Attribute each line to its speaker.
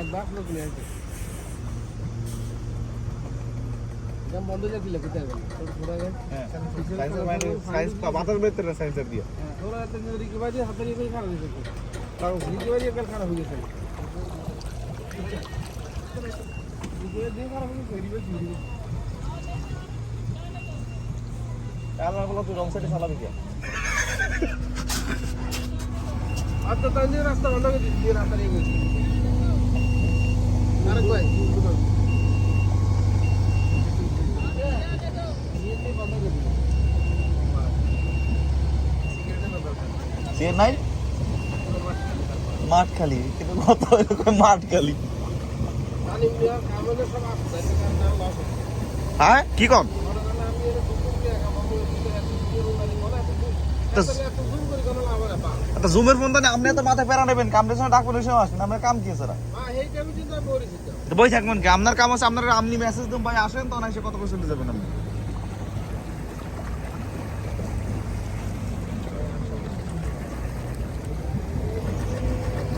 Speaker 1: এক বাপ লোক নিয়ে আসবে একদম বন্ধ করে দিলে কোথায় গেল থোড়া গেল
Speaker 2: হ্যাঁ সায়েন্স বাতাস বেরতে না সায়েন্সের দিয়ে
Speaker 1: थोड़ा तेरी के बाद हाथ नहीं कोई खाना नहीं सकते और नीचे वाली कल खाना हो गया नीचे दिन खाना हो गया फेरी में
Speaker 2: আমার বলো তুই রং সাইডে চালাবি কি
Speaker 1: अब तो तंदे रास्ता बंद कर दी रास्ता नहीं गई अरे कोई ये नहीं बंद कर दी
Speaker 2: সে নাই মাঠ খালি কিন্তু কত এরকম মাঠ খালি
Speaker 1: पानी में काम में सब आप दैनिक का नाम लॉस
Speaker 2: হ্যাঁ কি কম
Speaker 1: और नाम ये कुकुर के काम में ये वाली बोला तो जूम कर कोन लाभ रे पा
Speaker 2: তো জুমের ফোন তো না আপনি তো মাথায় পেরা নেবেন কামড়ের সময় ডাক পরিষেবা আসেন আপনার কাম কি স্যার
Speaker 1: हां এই টাইমে চিন্তা করি
Speaker 2: তো বই থাকবেন কি আপনার কাম আছে আপনার আপনি মেসেজ দেন ভাই আসেন তো না এসে কত করে চলে যাবেন আপনি